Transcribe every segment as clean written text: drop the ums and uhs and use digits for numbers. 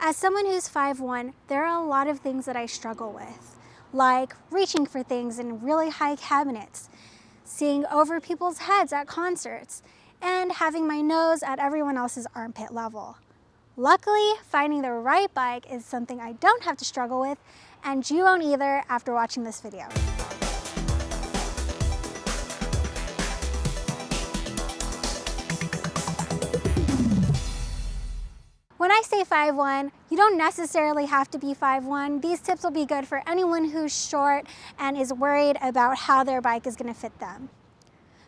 As someone who's 5'1", there are a lot of things that I struggle with, like reaching for things in really high cabinets, seeing over people's heads at concerts, and having my nose at everyone else's armpit level. Luckily, finding the right bike is something I don't have to struggle with, and you won't either after watching this video. When I say 5'1", you don't necessarily have to be 5'1". These tips will be good for anyone who's short and is worried about how their bike is going to fit them.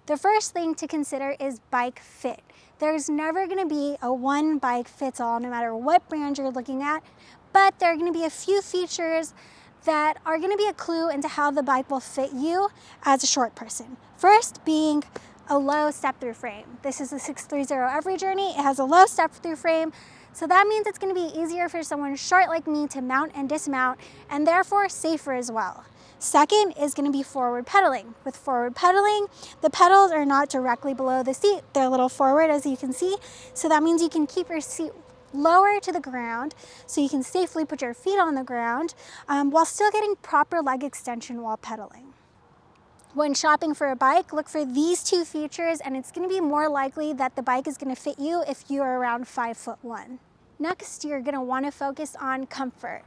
The first thing to consider is bike fit. There's never going to be a one bike fits all, no matter what brand you're looking at, but there are going to be a few features that are going to be a clue into how the bike will fit you as a short person. First being a low step-through frame. This is the 630 Every Journey. It has a low step-through frame, so that means it's going to be easier for someone short like me to mount and dismount, and therefore safer as well. Second is going to be forward pedaling. With forward pedaling, the pedals are not directly below the seat. They're a little forward, as you can see, so that means you can keep your seat lower to the ground so you can safely put your feet on the ground while still getting proper leg extension while pedaling. When shopping for a bike, look for these two features, and it's going to be more likely that the bike is going to fit you if you are around 5'1". Next, you're going to want to focus on comfort.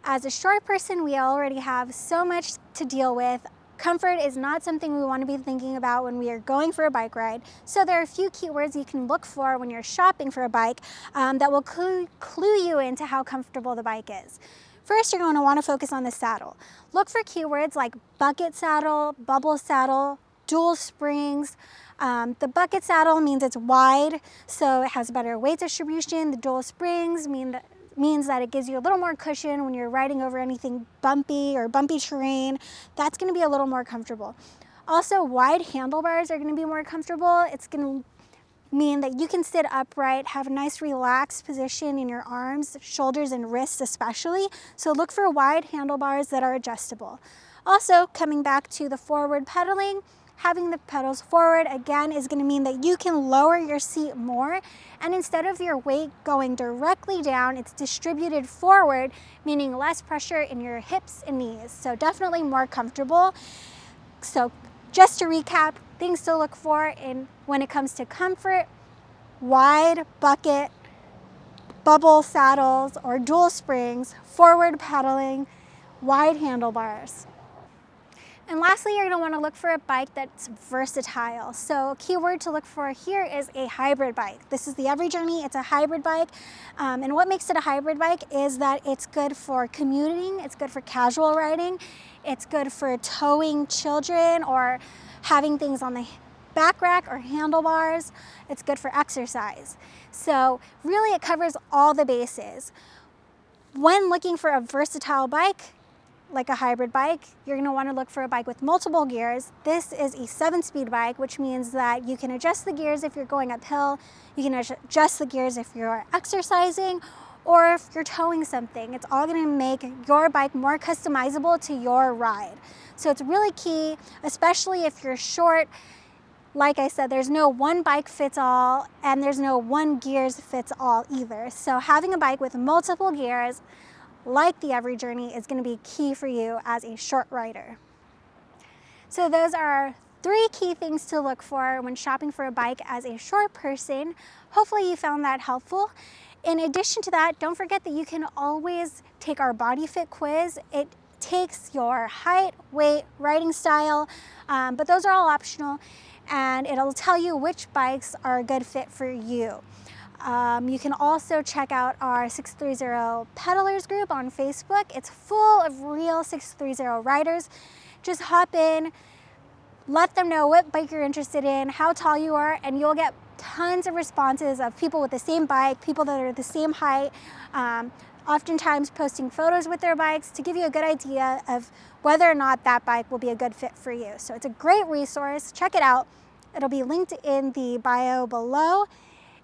As a short person, we already have so much to deal with. Comfort is not something we want to be thinking about when we are going for a bike ride. So there are a few keywords you can look for when you're shopping for a bike that will clue you into how comfortable the bike is. First, you're going to want to focus on the saddle. Look for keywords like bucket saddle, bubble saddle, dual springs. The bucket saddle means it's wide, so it has better weight distribution. The dual springs means that it gives you a little more cushion when you're riding over anything bumpy or bumpy terrain. That's going to be a little more comfortable. Also, wide handlebars are going to be more comfortable. It's going to mean that you can sit upright, have a nice relaxed position in your arms, shoulders, and wrists especially. So look for wide handlebars that are adjustable. Also, coming back to the forward pedaling, having the pedals forward again is going to mean that you can lower your seat more, and instead of your weight going directly down, it's distributed forward, meaning less pressure in your hips and knees. So definitely more comfortable. So just to recap, things to look for when it comes to comfort: wide bucket, bubble saddles or dual springs, forward pedaling, wide handlebars. And lastly, you're going to want to look for a bike that's versatile. So a keyword to look for here is a hybrid bike. This is the Every Journey. It's a hybrid bike. And what makes it a hybrid bike is that it's good for commuting, it's good for casual riding, it's good for towing children or having things on the back rack or handlebars. It's good for exercise. So really it covers all the bases. When looking for a versatile bike, like a hybrid bike, you're going to want to look for a bike with multiple gears. This is a 7-speed bike, which means that you can adjust the gears if you're going uphill, you can adjust the gears if you're exercising, or if you're towing something. It's all going to make your bike more customizable to your ride. So it's really key, especially if you're short. Like I said, there's no one bike fits all, and there's no one gears fits all either. So having a bike with multiple gears, like the Every Journey, is going to be key for you as a short rider. So those are 3 key things to look for when shopping for a bike as a short person. Hopefully you found that helpful. In addition to that, don't forget that you can always take our body fit quiz. It takes your height, weight, riding style, but those are all optional, and it'll tell you which bikes are a good fit for you. You can also check out our 630 Peddlers group on Facebook. It's full of real 630 riders. Just hop in, let them know what bike you're interested in, how tall you are, and you'll get tons of responses of people with the same bike, people that are the same height, oftentimes posting photos with their bikes to give you a good idea of whether or not that bike will be a good fit for you. So it's a great resource. Check it out. It'll be linked in the bio below.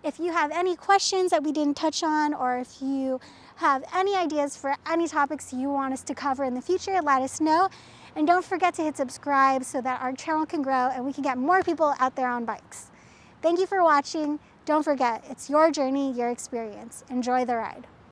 If you have any questions that we didn't touch on, or if you have any ideas for any topics you want us to cover in the future, let us know. And don't forget to hit subscribe so that our channel can grow and we can get more people out there on bikes. Thank you for watching. Don't forget, it's your journey, your experience. Enjoy the ride.